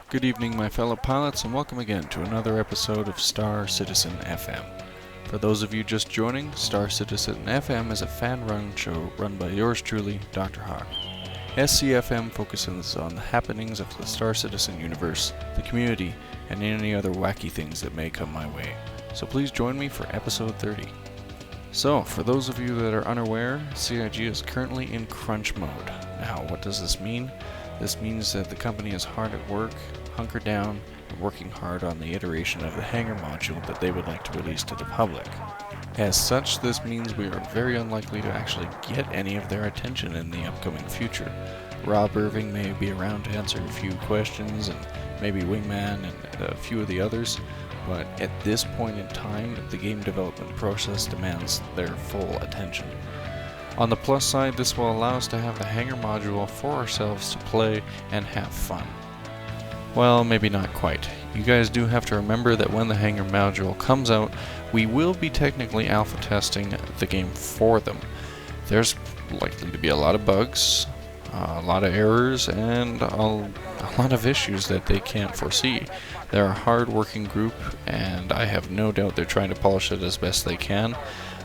Good evening, my fellow pilots, and welcome again to another episode of Star Citizen FM. For those of you just joining, Star Citizen FM is a fan-run show run by yours truly, Dr. Hawk. SCFM focuses on the happenings of the Star Citizen universe, the community, and any other wacky things that may come my way. So please join me for episode 30. So, for those of you that are unaware, CIG is currently in crunch mode. Now, what does this mean? This means that the company is hard at work, hunkered down, and working hard on the iteration of the hangar module that they would like to release to the public. As such, this means we are very unlikely to actually get any of their attention in the upcoming future. Rob Irving may be around to answer a few questions, and maybe Wingman and a few of the others, but at this point in time, the game development process demands their full attention. On the plus side, this will allow us to have the hangar module for ourselves to play and have fun. Well, maybe not quite. You guys do have to remember that when the hangar module comes out, we will be technically alpha testing the game for them. There's likely to be a lot of bugs, a lot of errors, and a lot of issues that they can't foresee. They're a hard-working group, and I have no doubt they're trying to polish it as best they can,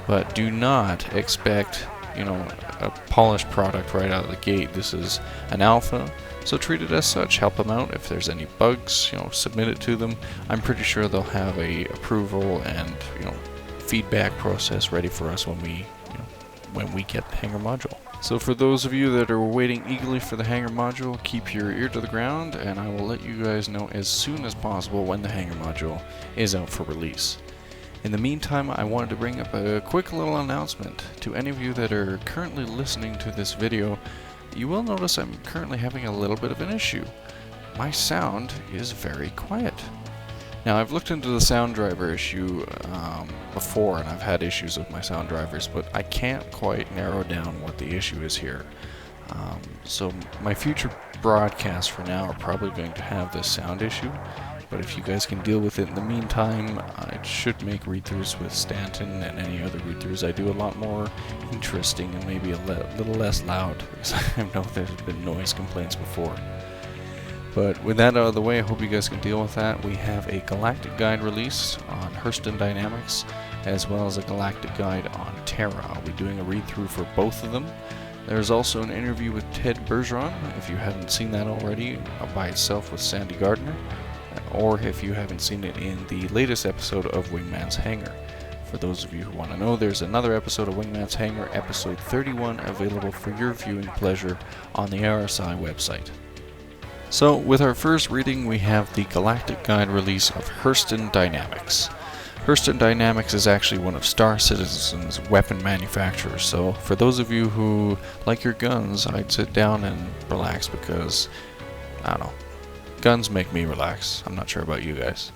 but do not expect a polished product right out of the gate. This is an alpha, so treat it as such. Help them out. If there's any bugs, submit it to them. I'm pretty sure they'll have a approval and feedback process ready for us when we get the hangar module. So for those of you that are waiting eagerly for the hangar module, keep your ear to the ground, and I will let you guys know as soon as possible when the hangar module is out for release. In the meantime, I wanted to bring up a quick little announcement. To any of you that are currently listening to this video, you will notice I'm currently having a little bit of an issue. My sound is very quiet. Now, I've looked into the sound driver issue before, and I've had issues with my sound drivers, but I can't quite narrow down what the issue is here. So my future broadcasts for now are probably going to have this sound issue. But if you guys can deal with it in the meantime, I should make read-throughs with Stanton and any other read-throughs I do a lot more interesting and maybe a little less loud, because I know there's been noise complaints before. But with that out of the way, I hope you guys can deal with that. We have a Galactic guide release on Hurston Dynamics, as well as a Galactic guide on Terra. I'll be doing a read-through for both of them. There's also an interview with Ted Bergeron, if you haven't seen that already, by itself with Sandy Gardner, or if you haven't seen it in the latest episode of Wingman's Hangar. For those of you who want to know, there's another episode of Wingman's Hangar, episode 31, available for your viewing pleasure on the RSI website. So, with our first reading, we have the Galactic Guide release of Hurston Dynamics. Hurston Dynamics is actually one of Star Citizen's weapon manufacturers, so for those of you who like your guns, I'd sit down and relax because, I don't know, guns make me relax. I'm not sure about you guys.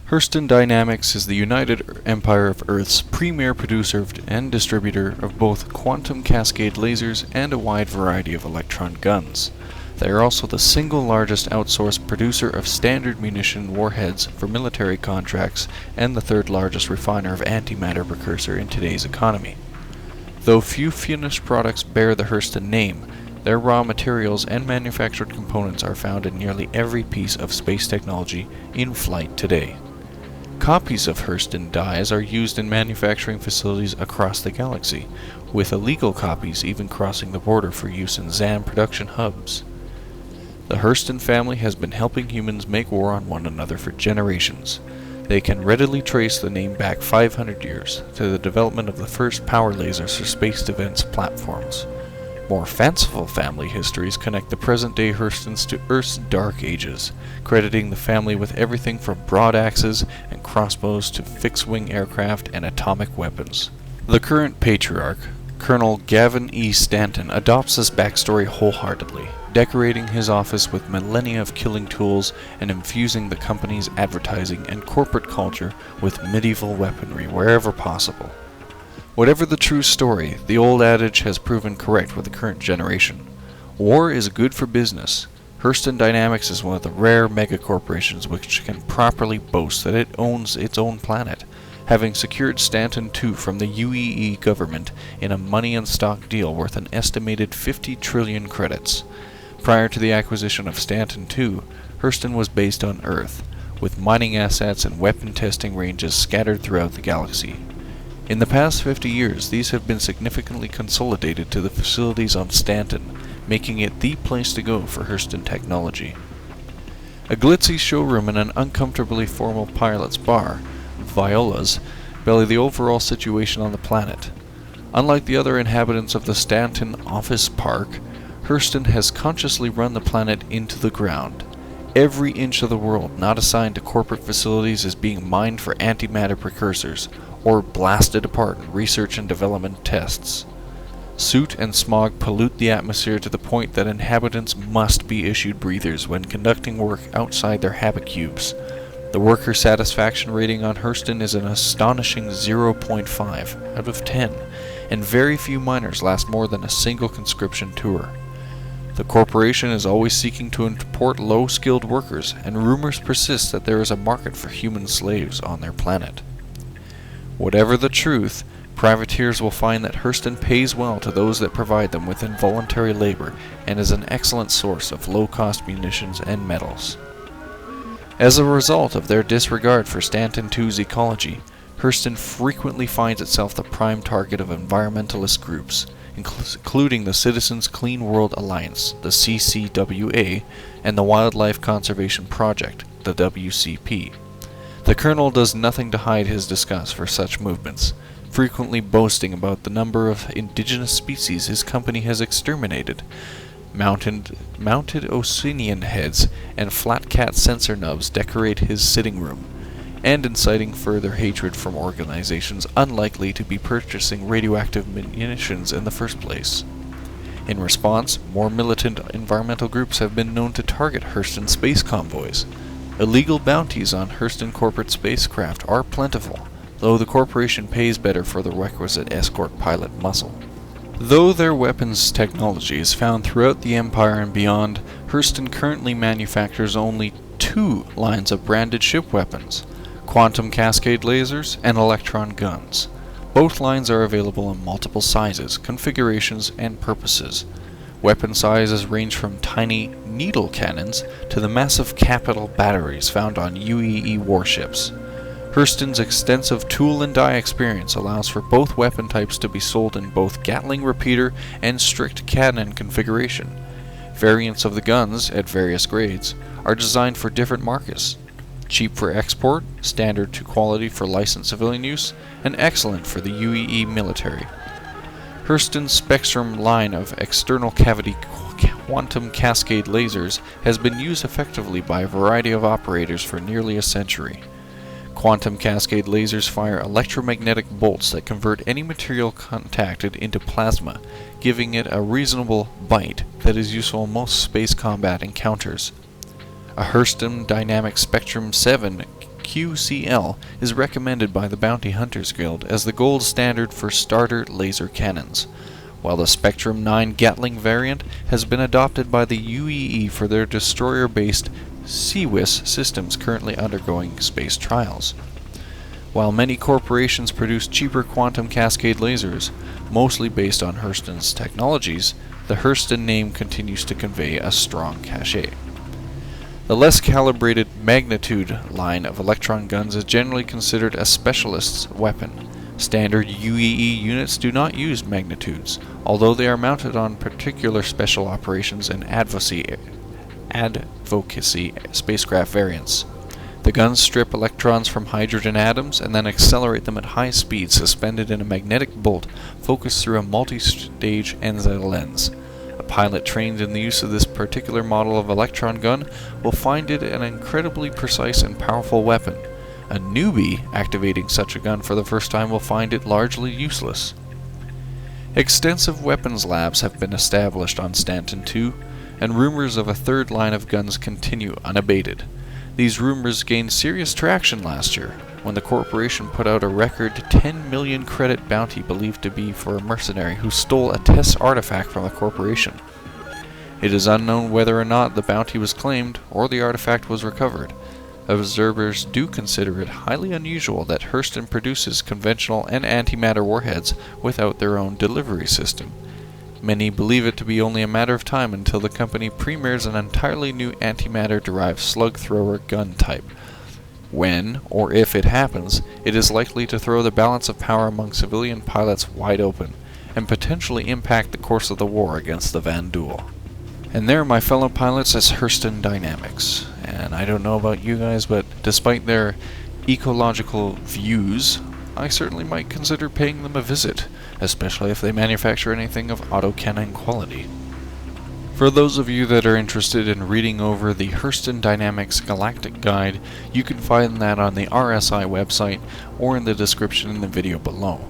Hurston Dynamics is the United Empire of Earth's premier producer and distributor of both quantum cascade lasers and a wide variety of electron guns. They are also the single largest outsourced producer of standard munition warheads for military contracts and the third largest refiner of antimatter precursor in today's economy. Though few finished products bear the Hurston name, their raw materials and manufactured components are found in nearly every piece of space technology in flight today. Copies of Hurston dyes are used in manufacturing facilities across the galaxy, with illegal copies even crossing the border for use in ZAM production hubs. The Hurston family has been helping humans make war on one another for generations. They can readily trace the name back 500 years to the development of the first power lasers for space defense platforms. More fanciful family histories connect the present-day Hurstons to Earth's Dark Ages, crediting the family with everything from broad axes and crossbows to fixed-wing aircraft and atomic weapons. The current patriarch, Colonel Gavin E. Stanton, adopts this backstory wholeheartedly, decorating his office with millennia of killing tools and infusing the company's advertising and corporate culture with medieval weaponry wherever possible. Whatever the true story, the old adage has proven correct with the current generation. War is good for business. Hurston Dynamics is one of the rare megacorporations which can properly boast that it owns its own planet, having secured Stanton II from the UEE government in a money and stock deal worth an estimated 50 trillion credits. Prior to the acquisition of Stanton II, Hurston was based on Earth, with mining assets and weapon testing ranges scattered throughout the galaxy. In the past 50 years, these have been significantly consolidated to the facilities on Stanton, making it the place to go for Hurston technology. A glitzy showroom and an uncomfortably formal pilot's bar, Viola's, belly the overall situation on the planet. Unlike the other inhabitants of the Stanton Office Park, Hurston has consciously run the planet into the ground. Every inch of the world not assigned to corporate facilities is being mined for antimatter precursors, or blasted apart in research and development tests. Soot and smog pollute the atmosphere to the point that inhabitants must be issued breathers when conducting work outside their habicubes. The worker satisfaction rating on Hurston is an astonishing 0.5 out of 10, and very few miners last more than a single conscription tour. The corporation is always seeking to import low-skilled workers, and rumors persist that there is a market for human slaves on their planet. Whatever the truth, privateers will find that Hurston pays well to those that provide them with involuntary labor and is an excellent source of low-cost munitions and metals. As a result of their disregard for Stanton II's ecology, Hurston frequently finds itself the prime target of environmentalist groups, including the Citizens Clean World Alliance, the CCWA, and the Wildlife Conservation Project, the WCP. The Colonel does nothing to hide his disgust for such movements, frequently boasting about the number of indigenous species his company has exterminated. Mounted Osinian heads and flat cat sensor nubs decorate his sitting room, and inciting further hatred from organizations unlikely to be purchasing radioactive munitions in the first place. In response, more militant environmental groups have been known to target Hurston space convoys. Illegal bounties on Hurston corporate spacecraft are plentiful, though the corporation pays better for the requisite escort pilot muscle. Though their weapons technology is found throughout the Empire and beyond, Hurston currently manufactures only 2 lines of branded ship weapons: quantum cascade lasers and electron guns. Both lines are available in multiple sizes, configurations, and purposes. Weapon sizes range from tiny needle cannons to the massive capital batteries found on UEE warships. Hurston's extensive tool and die experience allows for both weapon types to be sold in both Gatling repeater and strict cannon configuration. Variants of the guns, at various grades, are designed for different markets: cheap for export, standard to quality for licensed civilian use, and excellent for the UEE military. Hurston's Spectrum line of external cavity quantum cascade lasers has been used effectively by a variety of operators for nearly a century. Quantum cascade lasers fire electromagnetic bolts that convert any material contacted into plasma, giving it a reasonable bite that is useful in most space combat encounters. A Hurston Dynamic Spectrum 7 QCL is recommended by the Bounty Hunters Guild as the gold standard for starter laser cannons, while the Spectrum 9 Gatling variant has been adopted by the UEE for their destroyer-based CWIS systems currently undergoing space trials. While many corporations produce cheaper quantum cascade lasers, mostly based on Hurston's technologies, the Hurston name continues to convey a strong cachet. The less calibrated magnitude line of electron guns is generally considered a specialist's weapon. Standard UEE units do not use magnitudes, although they are mounted on particular special operations and advocacy spacecraft variants. The guns strip electrons from hydrogen atoms and then accelerate them at high speed, suspended in a magnetic bolt focused through a multi-stage Enza lens. A pilot trained in the use of this particular model of electron gun will find it an incredibly precise and powerful weapon. A newbie activating such a gun for the first time will find it largely useless. Extensive weapons labs have been established on Stanton II, and rumors of a third line of guns continue unabated. These rumors gained serious traction last year, when the corporation put out a record 10 million credit bounty believed to be for a mercenary who stole a test artifact from the corporation. It is unknown whether or not the bounty was claimed or the artifact was recovered. Observers do consider it highly unusual that Hurston produces conventional and antimatter warheads without their own delivery system. Many believe it to be only a matter of time until the company premieres an entirely new antimatter-derived slug-thrower gun type. When, or if it happens, it is likely to throw the balance of power among civilian pilots wide open, and potentially impact the course of the war against the Vanduul. And there, my fellow pilots, is Hurston Dynamics. And I don't know about you guys, but despite their ecological views, I certainly might consider paying them a visit, especially if they manufacture anything of autocannon quality. For those of you that are interested in reading over the Hurston Dynamics Galactic Guide, you can find that on the RSI website or in the description in the video below.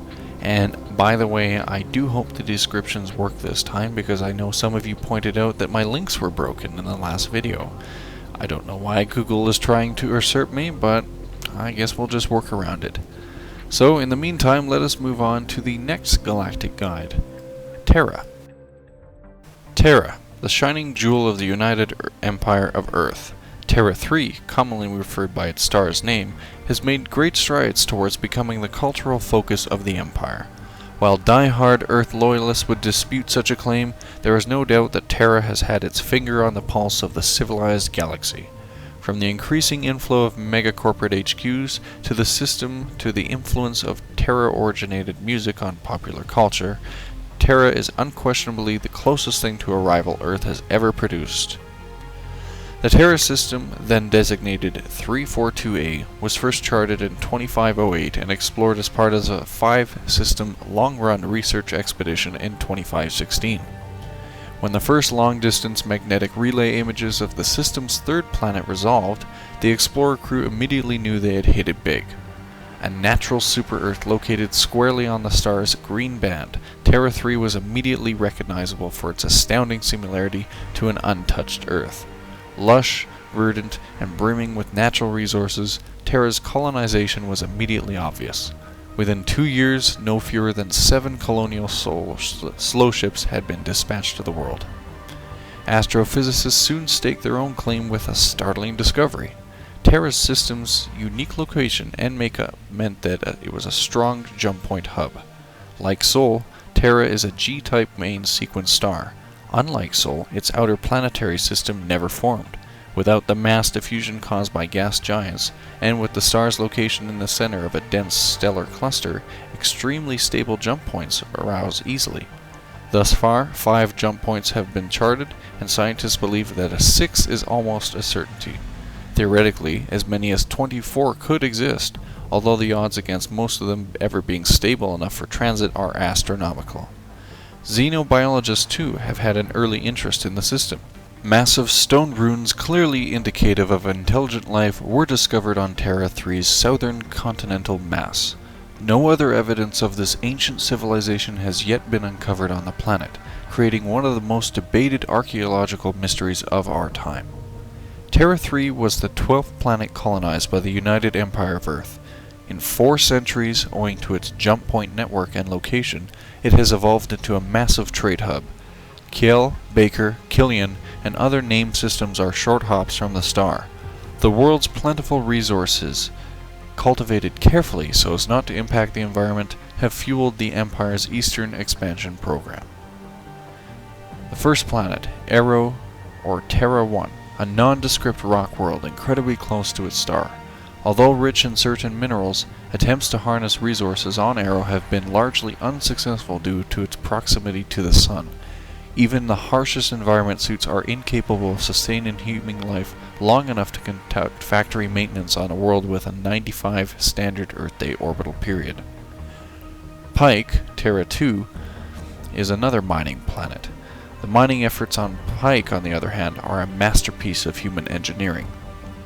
And by the way, I do hope the descriptions work this time, because I know some of you pointed out that my links were broken in the last video. I don't know why Google is trying to usurp me, but I guess we'll just work around it. So in the meantime, let us move on to the next Galactic Guide, Terra. Terra, the shining jewel of the United Empire of Earth. Terra 3, commonly referred by its star's name, has made great strides towards becoming the cultural focus of the Empire. While die-hard Earth loyalists would dispute such a claim, there is no doubt that Terra has had its finger on the pulse of the civilized galaxy. From the increasing inflow of mega-corporate HQs to the system to the influence of Terra-originated music on popular culture, Terra is unquestionably the closest thing to a rival Earth has ever produced. The Terra system, then designated 342A, was first charted in 2508 and explored as part of a 5-system long-run research expedition in 2516. When the first long-distance magnetic relay images of the system's third planet resolved, the Explorer crew immediately knew they had hit it big. A natural super-Earth located squarely on the star's green band, Terra 3 was immediately recognizable for its astounding similarity to an untouched Earth. Lush, verdant, and brimming with natural resources, Terra's colonization was immediately obvious. Within 2 years, no fewer than 7 colonial slow ships had been dispatched to the world. Astrophysicists soon staked their own claim with a startling discovery. Terra's system's unique location and makeup meant that it was a strong jump point hub. Like Sol, Terra is a G-type main sequence star. Unlike Sol, its outer planetary system never formed. Without the mass diffusion caused by gas giants, and with the star's location in the center of a dense stellar cluster, extremely stable jump points arouse easily. Thus far, 5 jump points have been charted, and scientists believe that a 6th is almost a certainty. Theoretically, as many as 24 could exist, although the odds against most of them ever being stable enough for transit are astronomical. Xenobiologists too have had an early interest in the system. Massive stone ruins clearly indicative of intelligent life were discovered on Terra 3's southern continental mass. No other evidence of this ancient civilization has yet been uncovered on the planet, creating one of the most debated archaeological mysteries of our time. Terra 3 was the 12th planet colonized by the United Empire of Earth. In 4 centuries, owing to its jump point network and location, it has evolved into a massive trade hub. Kiel, Baker, Killian, and other named systems are short hops from the star. The world's plentiful resources, cultivated carefully so as not to impact the environment, have fueled the Empire's eastern expansion program. The first planet, Aero, or Terra 1, a nondescript rock world incredibly close to its star. Although rich in certain minerals, attempts to harness resources on Aero have been largely unsuccessful due to its proximity to the Sun. Even the harshest environment suits are incapable of sustaining human life long enough to conduct factory maintenance on a world with a 95 standard Earth day orbital period. Pike, Terra 2, is another mining planet. The mining efforts on Pike, on the other hand, are a masterpiece of human engineering.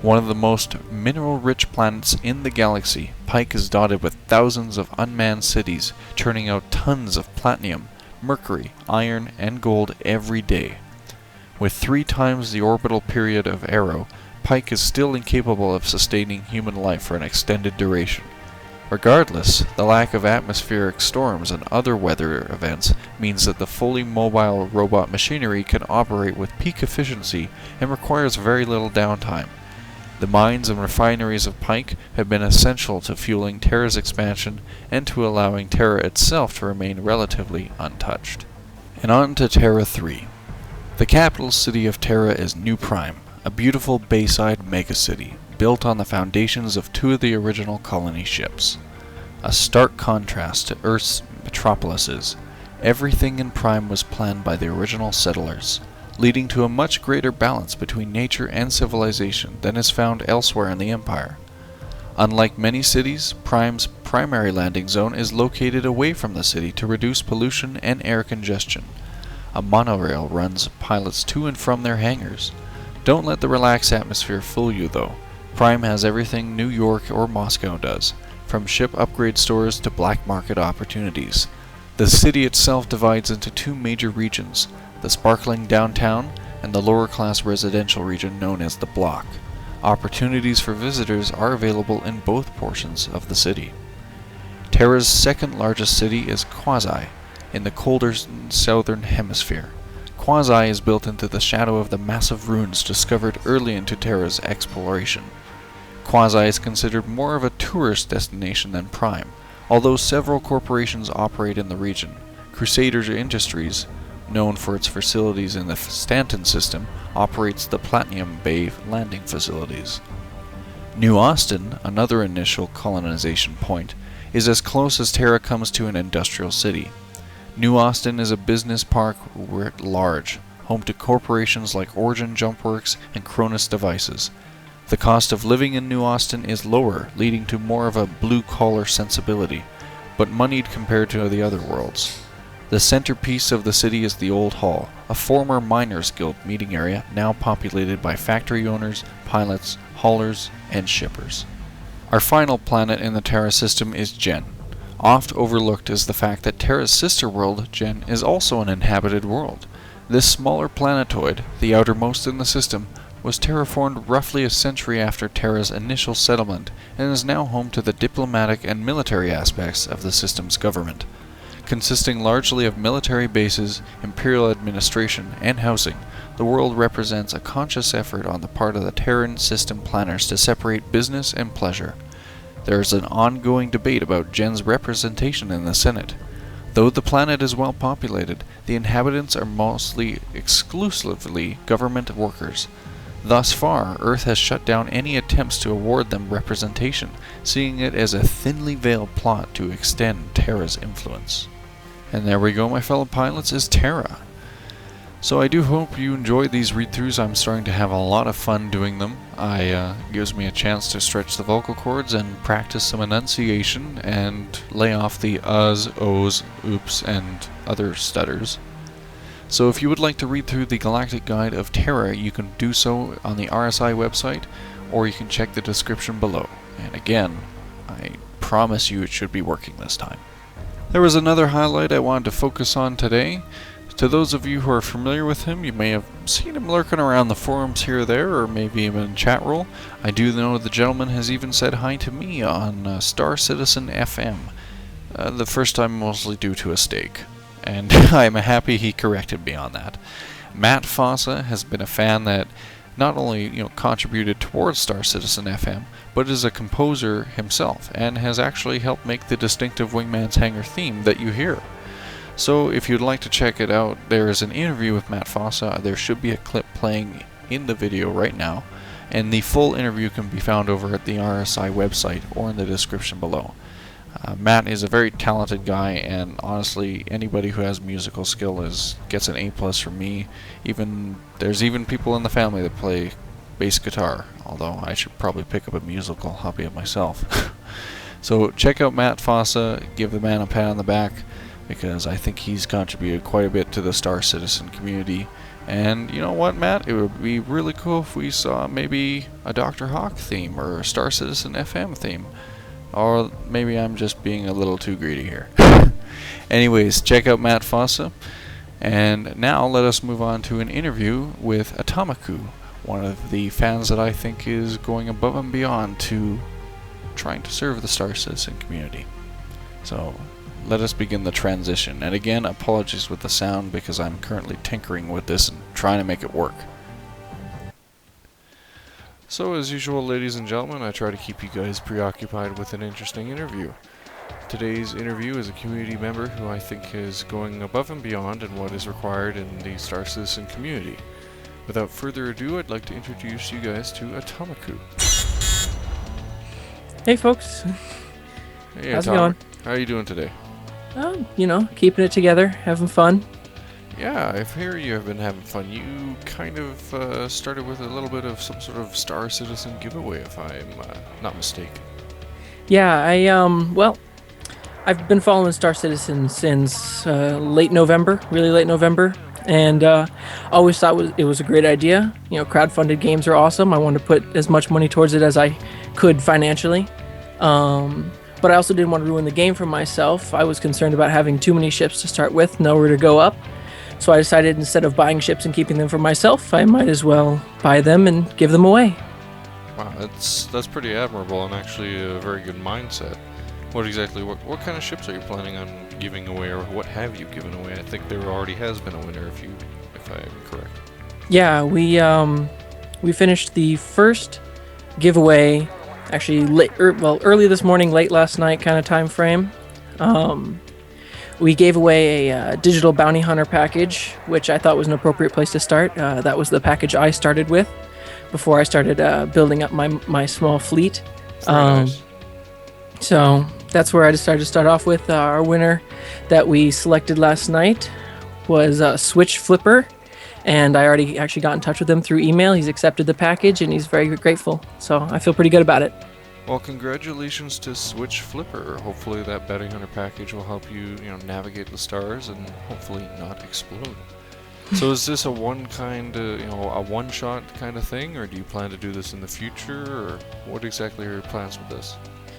One of the most mineral-rich planets in the galaxy, Pike is dotted with thousands of unmanned cities, churning out tons of platinum, mercury, iron, and gold every day. With 3 times the orbital period of Aero, Pike is still incapable of sustaining human life for an extended duration. Regardless, the lack of atmospheric storms and other weather events means that the fully mobile robot machinery can operate with peak efficiency and requires very little downtime. The mines and refineries of Pike have been essential to fueling Terra's expansion and to allowing Terra itself to remain relatively untouched. And on to Terra 3. The capital city of Terra is New Prime, a beautiful bayside megacity built on the foundations of two of the original colony ships. A stark contrast to Earth's metropolises, everything in Prime was planned by the original settlers, leading to a much greater balance between nature and civilization than is found elsewhere in the Empire. Unlike many cities, Prime's primary landing zone is located away from the city to reduce pollution and air congestion. A monorail runs pilots to and from their hangars. Don't let the relaxed atmosphere fool you though. Prime has everything New York or Moscow does, from ship upgrade stores to black market opportunities. The city itself divides into two major regions, the sparkling downtown and the lower class residential region known as the Block. Opportunities for visitors are available in both portions of the city. Terra's second largest city is Quasi, in the colder southern hemisphere. Quasi is built into the shadow of the massive ruins discovered early into Terra's exploration. Quasi is considered more of a tourist destination than Prime, although several corporations operate in the region. Crusader Industries, known for its facilities in the Stanton system, operates the Platinum Bay landing facilities. New Austin, another initial colonization point, is as close as Terra comes to an industrial city. New Austin is a business park writ large, home to corporations like Origin Jumpworks and Cronus Devices. The cost of living in New Austin is lower, leading to more of a blue-collar sensibility, but moneyed compared to the other worlds. The centerpiece of the city is the Old Hall, a former miners' guild meeting area now populated by factory owners, pilots, haulers, and shippers. Our final planet in the Terra system is Gen. Oft overlooked is the fact that Terra's sister world, Gen, is also an inhabited world. This smaller planetoid, the outermost in the system, was terraformed roughly a century after Terra's initial settlement and is now home to the diplomatic and military aspects of the system's government. Consisting largely of military bases, imperial administration, and housing, the world represents a conscious effort on the part of the Terran system planners to separate business and pleasure. There is an ongoing debate about Gen's representation in the Senate. Though the planet is well populated, the inhabitants are mostly exclusively government workers. Thus far, Earth has shut down any attempts to award them representation, seeing it as a thinly veiled plot to extend Terra's influence. And there we go, my fellow pilots, is Terra. So I do hope you enjoyed these read-throughs. I'm starting to have a lot of fun doing them. Gives me a chance to stretch the vocal cords and practice some enunciation and lay off the uhs, ohs, oops, and other stutters. So if you would like to read through the Galactic Guide of Terra, you can do so on the RSI website, or you can check the description below. And again, I promise you it should be working this time. There was another highlight I wanted to focus on today. To those of you who are familiar with him, you may have seen him lurking around the forums here or there, or maybe even in chat roll. I do know the gentleman has even said hi to me on Star Citizen FM. The first time mostly due to a mistake, and I'm happy he corrected me on that. Matt Fossa has been a fan that not only contributed towards Star Citizen FM, but is a composer himself, and has actually helped make the distinctive Wingman's Hangar theme that you hear. So if you'd like to check it out, there is an interview with Matt Fossa. There should be a clip playing in the video right now, and the full interview can be found over at the RSI website or in the description below. Matt is a very talented guy, and honestly, anybody who has musical skill gets an A+ from me. There's even people in the family that play bass guitar, although I should probably pick up a musical hobby of myself. So check out Matt Fossa, give the man a pat on the back, because I think he's contributed quite a bit to the Star Citizen community. And you know what, Matt? It would be really cool if we saw maybe a Dr. Hawk theme or a Star Citizen FM theme. Or maybe I'm just being a little too greedy here. Anyways, check out Matt Fossa. And now let us move on to an interview with Atomiku, one of the fans that I think is going above and beyond to trying to serve the Star Citizen community. So let us begin the transition. And again, apologies with the sound because I'm currently tinkering with this and trying to make it work. So as usual, ladies and gentlemen, I try to keep you guys preoccupied with an interesting interview. Today's interview is a community member who I think is going above and beyond in what is required in the Star Citizen community. Without further ado, I'd like to introduce you guys to Atomiku. Hey folks, Hey, how's it going? How are you doing today? Keeping it together, having fun. Yeah, I hear you have been having fun. You kind of started with a little bit of some sort of Star Citizen giveaway, if I'm not mistaken. Yeah, I've been following Star Citizen since late November, really late November, and always thought it was a great idea. You know, crowdfunded games are awesome. I wanted to put as much money towards it as I could financially. But I also didn't want to ruin the game for myself. I was concerned about having too many ships to start with, nowhere to go up. So I decided instead of buying ships and keeping them for myself, I might as well buy them and give them away. Wow, that's pretty admirable and actually a very good mindset. What kind of ships are you planning on giving away, or what have you given away? I think there already has been a winner, if I'm correct. Yeah, we finished the first giveaway actually early this morning, late last night kind of time frame. We gave away a digital bounty hunter package, which I thought was an appropriate place to start. That was the package I started with before I started building up my small fleet. Nice. So that's where I decided to start off with. Our winner that we selected last night was Switch Flipper, and I already actually got in touch with him through email. He's accepted the package, and he's very grateful. So I feel pretty good about it. Well, congratulations to Switch Flipper. Hopefully that bounty hunter package will help you, navigate the stars and hopefully not explode. So is this a one-shot kind of thing, or do you plan to do this in the future, or what exactly are your plans with this?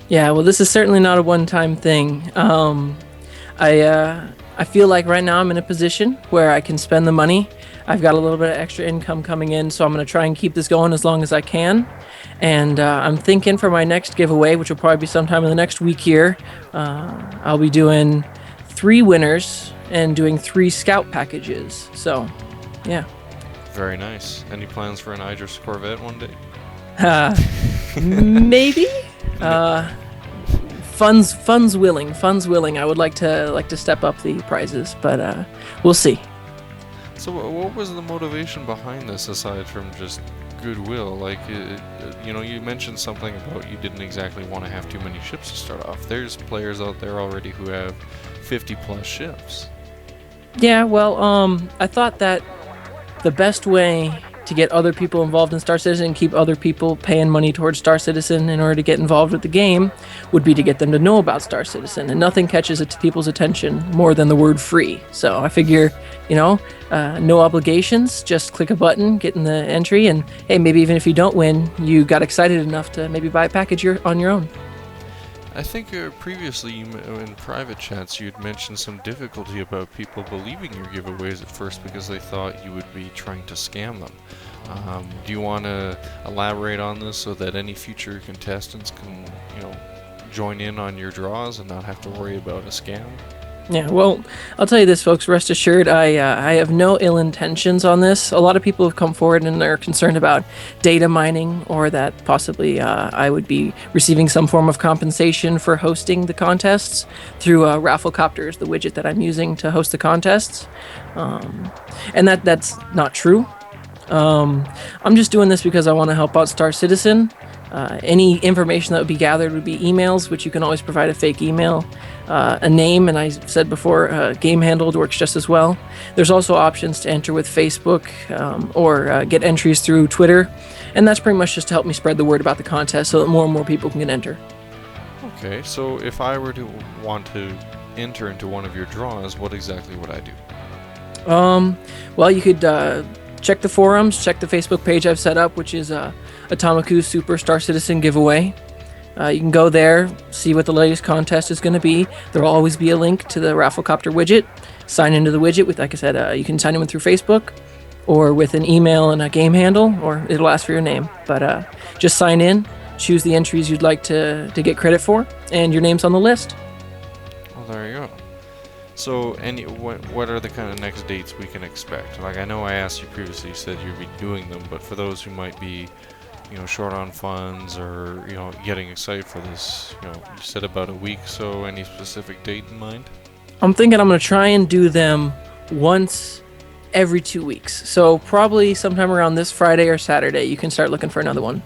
Yeah, well, this is certainly not a one-time thing. I feel like right now I'm in a position where I can spend the money. I've got a little bit of extra income coming in, so I'm going to try and keep this going as long as I can. And I'm thinking for my next giveaway, which will probably be sometime in the next week here, I'll be doing 3 winners and doing 3 scout packages. So, yeah. Very nice. Any plans for an Idris Corvette one day? Maybe. Funds willing. I would like to step up the prizes, but we'll see. So what was the motivation behind this, aside from just goodwill? Like, you mentioned something about you didn't exactly want to have too many ships to start off. There's players out there already who have 50 plus ships. Yeah, well, I thought that the best way to get other people involved in Star Citizen and keep other people paying money towards Star Citizen in order to get involved with the game would be to get them to know about Star Citizen. And nothing catches people's attention more than the word free. So I figure, no obligations, just click a button, get in the entry, and hey, maybe even if you don't win, you got excited enough to maybe buy a package on your own. I think previously in private chats you'd mentioned some difficulty about people believing your giveaways at first because they thought you would be trying to scam them. Do you want to elaborate on this so that any future contestants can, join in on your draws and not have to worry about a scam? Yeah, well, I'll tell you this, folks. Rest assured, I have no ill intentions on this. A lot of people have come forward and they're concerned about data mining, or that possibly I would be receiving some form of compensation for hosting the contests through Rafflecopters, the widget that I'm using to host the contests. And that's not true. I'm just doing this because I want to help out Star Citizen. Any information that would be gathered would be emails, which you can always provide a fake email, a name, and I said before, game handled works just as well. There's also options to enter with Facebook or get entries through Twitter, and that's pretty much just to help me spread the word about the contest so that more and more people can enter. Okay, so if I were to want to enter into one of your draws, what exactly would I do? Well, you could check the forums, check the Facebook page I've set up, which is Atomiku Super Star Citizen Giveaway. You can go there, see what the latest contest is going to be. There will always be a link to the Rafflecopter widget. Sign into the widget with, like I said, you can sign in through Facebook or with an email and a game handle, or it'll ask for your name. But just sign in, choose the entries you'd like to get credit for, and your name's on the list. Well, there you go. So, what are the kind of next dates we can expect? Like, I know I asked you previously, you said you'd be doing them, but for those who might be short on funds or getting excited for this? You said about a week. So any specific date in mind? I'm thinking I'm going to try and do them once every 2 weeks. So probably sometime around this Friday or Saturday, you can start looking for another one.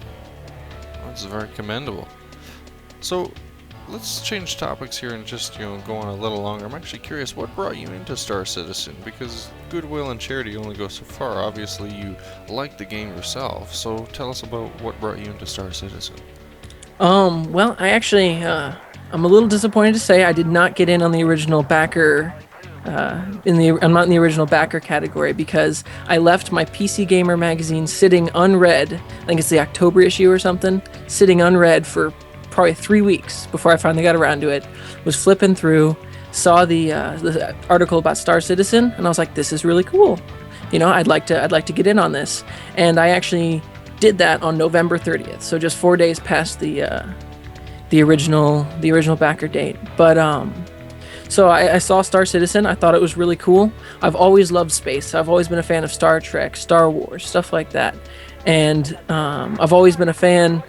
That's very commendable. So let's change topics here and just go on a little longer. I'm actually curious, what brought you into Star Citizen? Because goodwill and charity only go so far. Obviously, you like the game yourself. So tell us about what brought you into Star Citizen. Well, I actually, I'm a little disappointed to say I did not get in on the original backer. I'm not in the original backer category because I left my PC Gamer magazine sitting unread. I think it's the October issue or something, sitting unread for probably 3 weeks before I finally got around to it. Was flipping through, saw the article about Star Citizen, and I was like, this is really cool. I'd like to get in on this, and I actually did that on November 30th. So just 4 days past the original backer date, but So I saw Star Citizen. I thought it was really cool. I've always loved space. I've always been a fan of Star Trek, Star Wars, stuff like that. And I've always been a fan,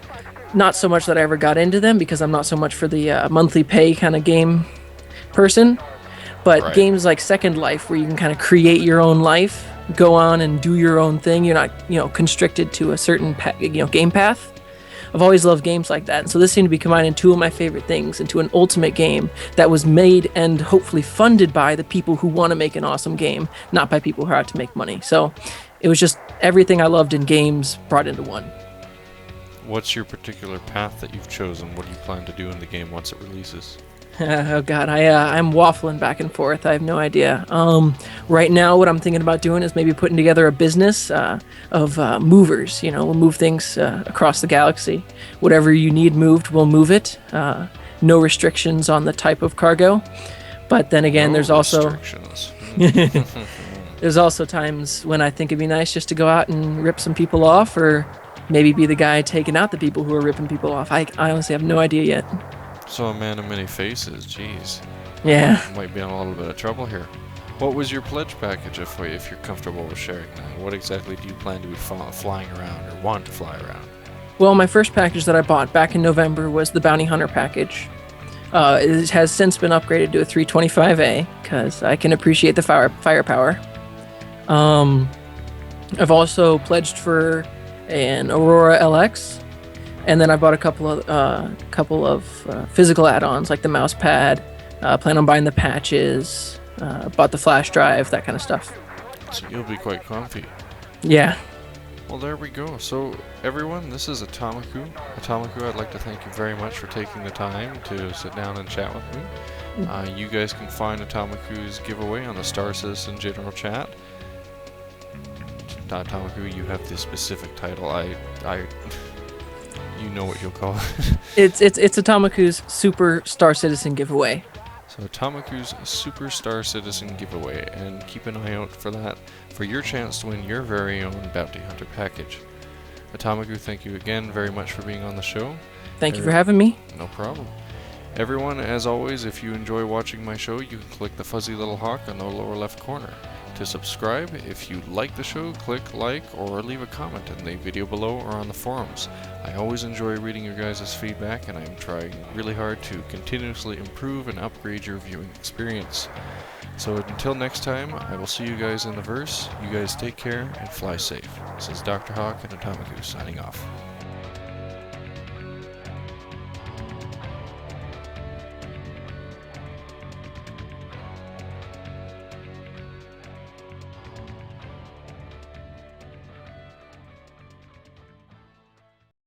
not so much that I ever got into them because I'm not so much for the monthly pay kind of game person, but Right. games like Second Life where you can kind of create your own life, go on and do your own thing. You're not, constricted to a certain game path. I've always loved games like that, and so this seemed to be combining two of my favorite things into an ultimate game that was made and hopefully funded by the people who want to make an awesome game, not by people who are out to make money. So it was just everything I loved in games brought into one. What's your particular path that you've chosen? What do you plan to do in the game once it releases? Oh God, I'm waffling back and forth. I have no idea. Right now, what I'm thinking about doing is maybe putting together a business of movers. We'll move things across the galaxy. Whatever you need moved, we'll move it. No restrictions on the type of cargo. But then again, there's also times when I think it'd be nice just to go out and rip some people off, or maybe be the guy taking out the people who are ripping people off. I honestly have no idea yet. So a man of many faces, jeez. Yeah. Might be in a little bit of trouble here. What was your pledge package if you're comfortable with sharing that? What exactly do you plan to be flying around or want to fly around? Well, my first package that I bought back in November was the Bounty Hunter package. It has since been upgraded to a 325A because I can appreciate the firepower. I've also pledged for an Aurora LX. And then I bought a couple of physical add-ons like the mouse pad. Plan on buying the patches. Bought the flash drive, that kind of stuff. So you'll be quite comfy. Yeah. Well, there we go. So everyone, this is Atomiku. Atomiku, I'd like to thank you very much for taking the time to sit down and chat with me. You guys can find Atomiku's giveaway on the Star Citizen General Chat. Atomiku, you have the specific title. You know what you'll call it. It's Atomiku's Super Star Citizen giveaway. So Atomiku's Super Star Citizen giveaway, and keep an eye out for that for your chance to win your very own Bounty Hunter package. Atomiku, thank you again very much for being on the show. Thank you for having me. No problem. Everyone, as always, if you enjoy watching my show, you can click the fuzzy little hawk on the lower left corner. To subscribe, if you like the show, click like or leave a comment in the video below or on the forums. I always enjoy reading your guys' feedback, and I'm trying really hard to continuously improve and upgrade your viewing experience. So until next time, I will see you guys in the verse. You guys take care and fly safe. This is Dr. Hawk and Atomiku signing off.